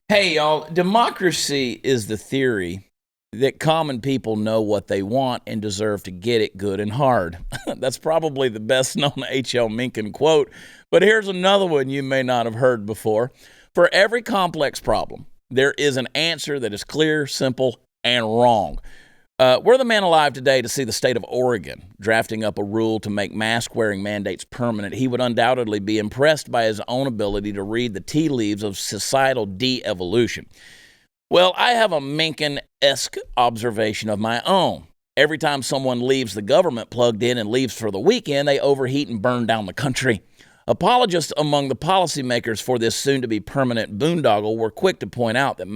Hey, y'all, democracy is the theory that common people know what they want and deserve to get it good and hard. That's probably the best known H.L. Mencken quote, but here's another one you may not have heard before. For every complex problem, there is an answer that is clear, simple, and wrong. We're the man alive today to see the state of Oregon drafting up a rule to make mask-wearing mandates permanent. He would undoubtedly be impressed by his own ability to read the tea leaves of societal de-evolution. Well, I have a Mencken-esque observation of my own. Every time someone leaves the government plugged in and leaves for the weekend, they overheat and burn down the country. Apologists among the policymakers for this soon-to-be permanent boondoggle were quick to point out that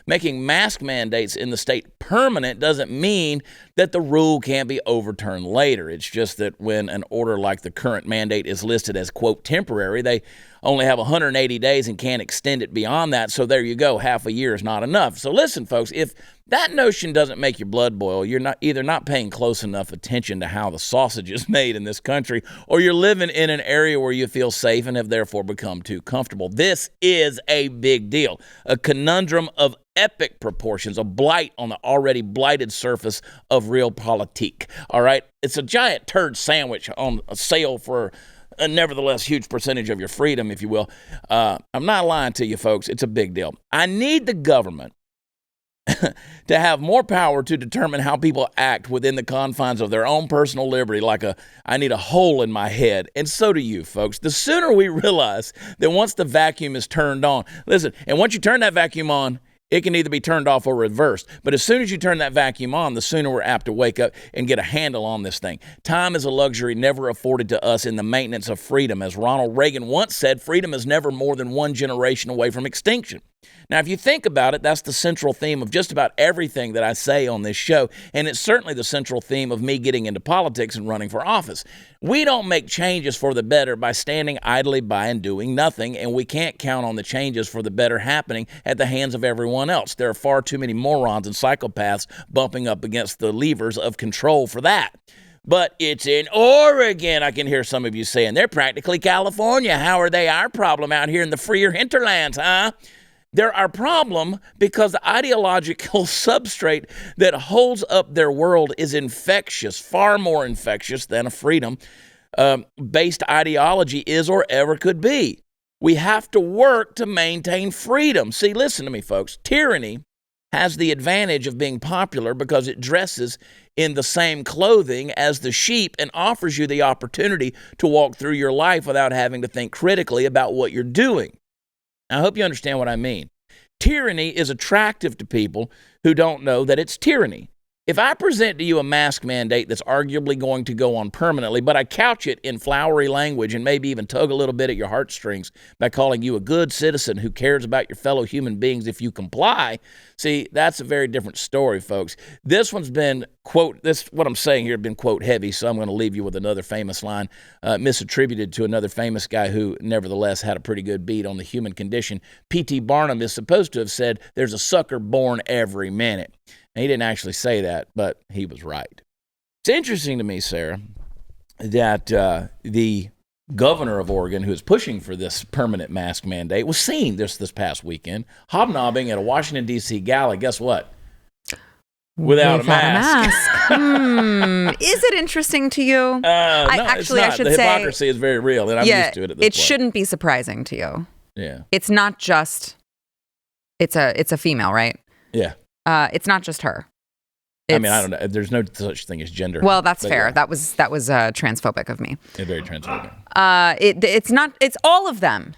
making mask mandates in the state permanent doesn't mean that the rule can't be overturned later. It's just that when an order like the current mandate is listed as, quote, temporary, they only have 180 days and can't extend it beyond that. So there you go. Half a year is not enough. So listen, folks, if that notion doesn't make your blood boil, you're not paying close enough attention to how the sausage is made in this country, or you're living in an area where you feel safe and have therefore become too comfortable. This is a big deal, a conundrum of epic proportions, a blight on the already blighted surface of real politique. All right? It's a giant turd sandwich on a sale for a nevertheless huge percentage of your freedom, if you will. I'm not lying to you, folks. It's a big deal. I need the government to have more power to determine how people act within the confines of their own personal liberty, I need a hole in my head. And so do you, folks. The sooner we realize that once the vacuum is turned on, listen, and once you turn that vacuum on, it can either be turned off or reversed. But as soon as you turn that vacuum on, the sooner we're apt to wake up and get a handle on this thing. Time is a luxury never afforded to us in the maintenance of freedom. As Ronald Reagan once said, freedom is never more than one generation away from extinction. Now, if you think about it, that's the central theme of just about everything that I say on this show, and it's certainly the central theme of me getting into politics and running for office. We don't make changes for the better by standing idly by and doing nothing, and we can't count on the changes for the better happening at the hands of everyone else. There are far too many morons and psychopaths bumping up against the levers of control for that. But it's in Oregon, I can hear some of you saying. They're practically California. How are they our problem out here in the freer hinterlands, huh? They're our problem because the ideological substrate that holds up their world is infectious, far more infectious than a freedom-based ideology is or ever could be. We have to work to maintain freedom. See, listen to me, folks. Tyranny has the advantage of being popular because it dresses in the same clothing as the sheep and offers you the opportunity to walk through your life without having to think critically about what you're doing. I hope you understand what I mean. Tyranny is attractive to people who don't know that it's tyranny. If I present to you a mask mandate that's arguably going to go on permanently, but I couch it in flowery language and maybe even tug a little bit at your heartstrings by calling you a good citizen who cares about your fellow human beings if you comply, see, that's a very different story, folks. This one's been, quote, what I'm saying here has been, quote, heavy, so I'm going to leave you with another famous line misattributed to another famous guy who nevertheless had a pretty good beat on the human condition. P.T. Barnum is supposed to have said, there's a sucker born every minute. He didn't actually say that, but he was right. It's interesting to me, Sarah, that the governor of Oregon, who is pushing for this permanent mask mandate, was seen this past weekend hobnobbing at a Washington, D.C. gala. Guess what? Without a mask. Is it interesting to you? No, it's not. I should the say hypocrisy is very real, and I'm used to it at this point. It shouldn't be surprising to you. Yeah. It's not just, it's a female, right? Yeah. It's not just her. I mean, I don't know. There's no such thing as gender. Well, that's fair. Yeah. That was transphobic of me. Yeah, very transphobic. It's not. It's all of them.